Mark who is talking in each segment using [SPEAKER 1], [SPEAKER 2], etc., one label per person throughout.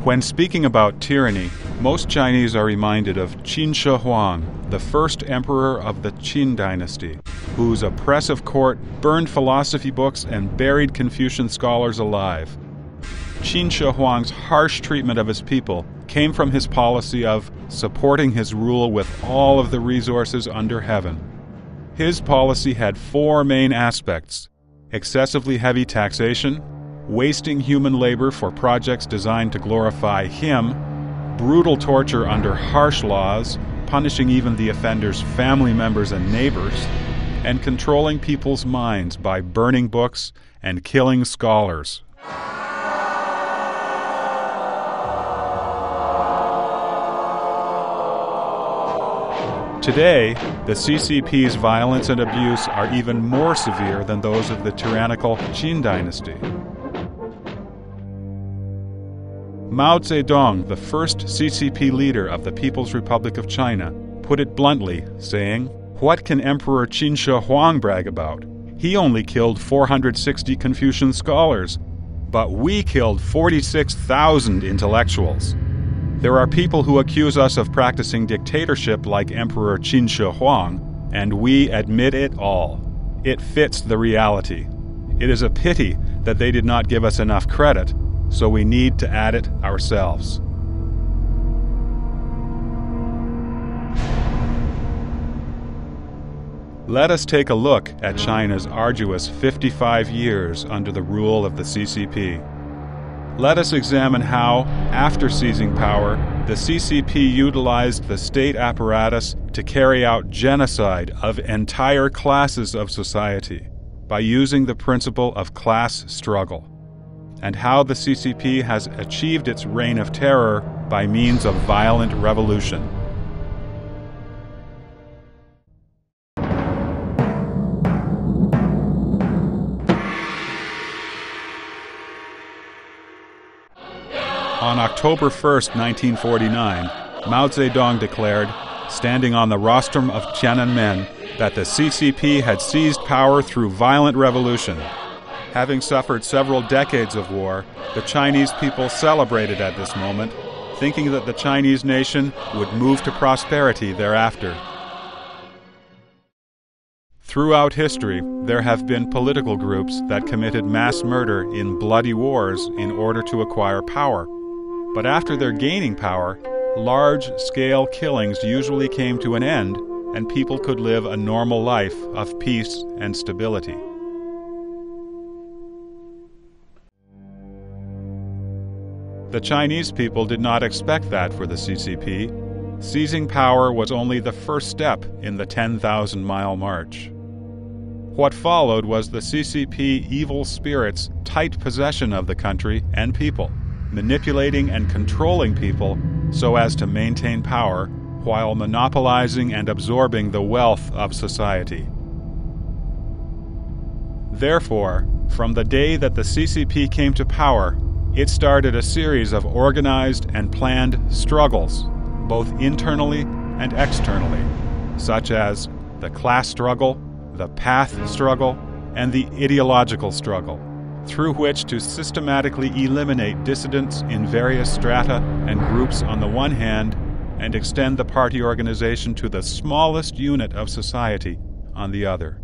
[SPEAKER 1] When speaking about tyranny, most Chinese are reminded of Qin Huang, the first emperor of the Qin Dynasty, whose oppressive court burned philosophy books and buried Confucian scholars alive. Qin Huang's harsh treatment of his people came from his policy of supporting his rule with all of the resources under heaven. His policy had four main aspects: excessively heavy taxation, wasting human labor for projects designed to glorify him, brutal torture under harsh laws, punishing even the offender's family members and neighbors, and controlling people's minds by burning books and killing scholars. Today, the CCP's violence and abuse are even more severe than those of the tyrannical Qin Dynasty. Mao Zedong, the first CCP leader of the People's Republic of China, put it bluntly, saying, "What can Emperor Qin Huang brag about? He only killed 460 Confucian scholars, but we killed 46,000 intellectuals." There are people who accuse us of practicing dictatorship like Emperor Qin Huang, and we admit it all. It fits the reality. It is a pity that they did not give us enough credit, so we need to add it ourselves. Let us take a look at China's arduous 55 years under the rule of the CCP. Let us examine how, after seizing power, the CCP utilized the state apparatus to carry out genocide of entire classes of society by using the principle of class struggle, and how the CCP has achieved its reign of terror by means of violent revolution. On October 1, 1949, Mao Zedong declared, standing on the rostrum of Tiananmen, that the CCP had seized power through violent revolution. Having suffered several decades of war, the Chinese people celebrated at this moment, thinking that the Chinese nation would move to prosperity thereafter. Throughout history, there have been political groups that committed mass murder in bloody wars in order to acquire power. But after their gaining power, large-scale killings usually came to an end, and people could live a normal life of peace and stability. The Chinese people did not expect that for the CCP. Seizing power was only the first step in the 10,000-mile march. What followed was the CCP evil spirits' tight possession of the country and people, manipulating and controlling people so as to maintain power while monopolizing and absorbing the wealth of society. Therefore, from the day that the CCP came to power, it started a series of organized and planned struggles, both internally and externally, such as the class struggle, the path struggle, and the ideological struggle, through which to systematically eliminate dissidents in various strata and groups on the one hand, and extend the party organization to the smallest unit of society on the other.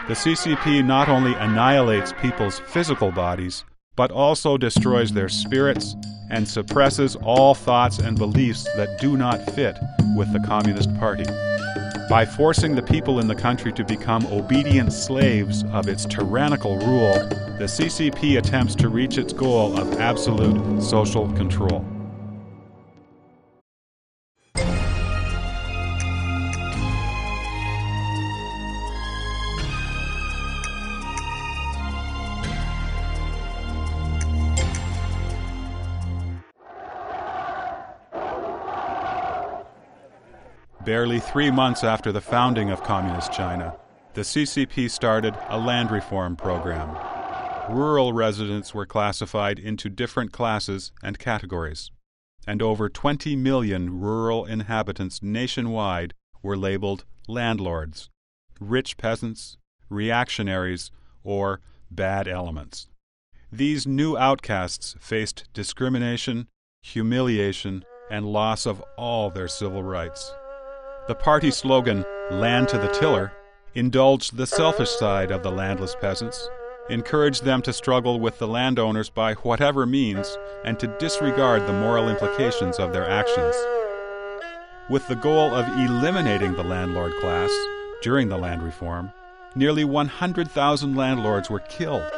[SPEAKER 1] The CCP not only annihilates people's physical bodies, but also destroys their spirits and suppresses all thoughts and beliefs that do not fit with the Communist Party. By forcing the people in the country to become obedient slaves of its tyrannical rule, the CCP attempts to reach its goal of absolute social control. Barely 3 months after the founding of Communist China, the CCP started a land reform program. Rural residents were classified into different classes and categories, and over 20 million rural inhabitants nationwide were labeled landlords, rich peasants, reactionaries, or bad elements. These new outcasts faced discrimination, humiliation, and loss of all their civil rights. The party slogan, "Land to the Tiller," indulged the selfish side of the landless peasants, encouraged them to struggle with the landowners by whatever means, and to disregard the moral implications of their actions. With the goal of eliminating the landlord class during the land reform, nearly 100,000 landlords were killed.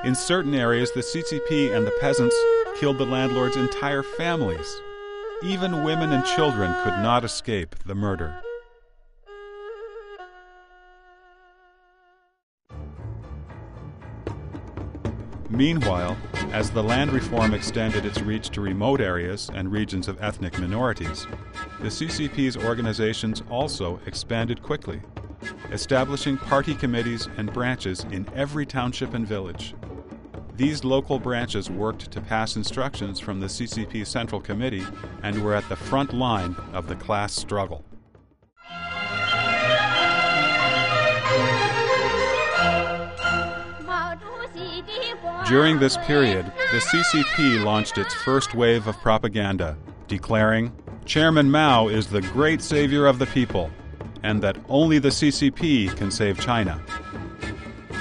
[SPEAKER 1] In certain areas, the CCP and the peasants killed the landlords' entire families. Even women and children could not escape the murder. Meanwhile, as the land reform extended its reach to remote areas and regions of ethnic minorities, the CCP's organizations also expanded quickly, establishing party committees and branches in every township and village. These local branches worked to pass instructions from the CCP Central Committee and were at the front line of the class struggle. During this period, the CCP launched its first wave of propaganda, declaring, "Chairman Mao is the great savior of the people, and that only the CCP can save China."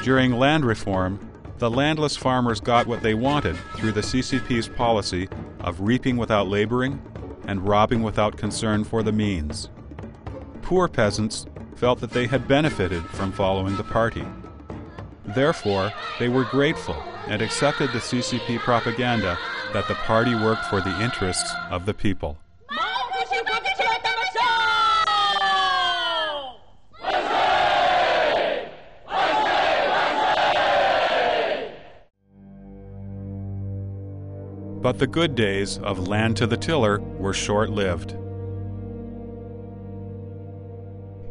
[SPEAKER 1] During land reform, the landless farmers got what they wanted through the CCP's policy of reaping without laboring and robbing without concern for the means. Poor peasants felt that they had benefited from following the party. Therefore, they were grateful and accepted the CCP propaganda that the party worked for the interests of the people. But the good days of land to the tiller were short-lived.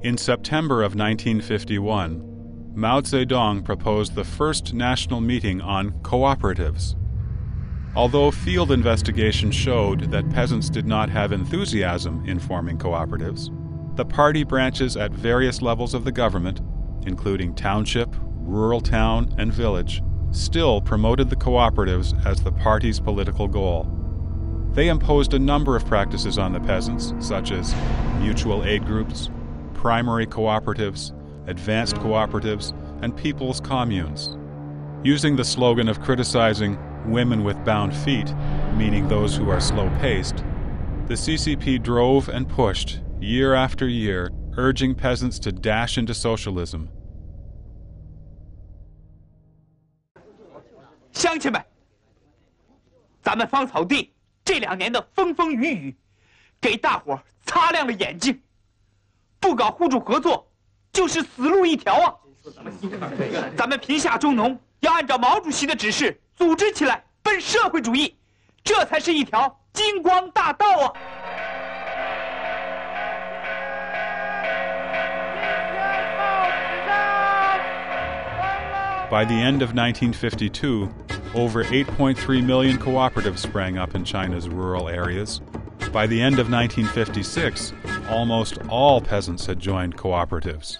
[SPEAKER 1] In September of 1951, Mao Zedong proposed the first national meeting on cooperatives. Although field investigation showed that peasants did not have enthusiasm in forming cooperatives, the party branches at various levels of the government, including township, rural town, and village, still promoted the cooperatives as the party's political goal. They imposed a number of practices on the peasants, such as mutual aid groups, primary cooperatives, advanced cooperatives, and people's communes. Using the slogan of criticizing women with bound feet, meaning those who are slow-paced, the CCP drove and pushed, year after year, urging peasants to dash into socialism.
[SPEAKER 2] 乡亲们，咱们芳草地这2年的风风雨雨，给大伙儿擦亮了眼睛。不搞互助合作，就是死路一条啊！咱们贫下中农要按照毛主席的指示组织起来，奔社会主义，这才是一条金光大道啊！
[SPEAKER 1] By the end of 1952, over 8.3 million cooperatives sprang up in China's rural areas. By the end of 1956, almost all peasants had joined cooperatives.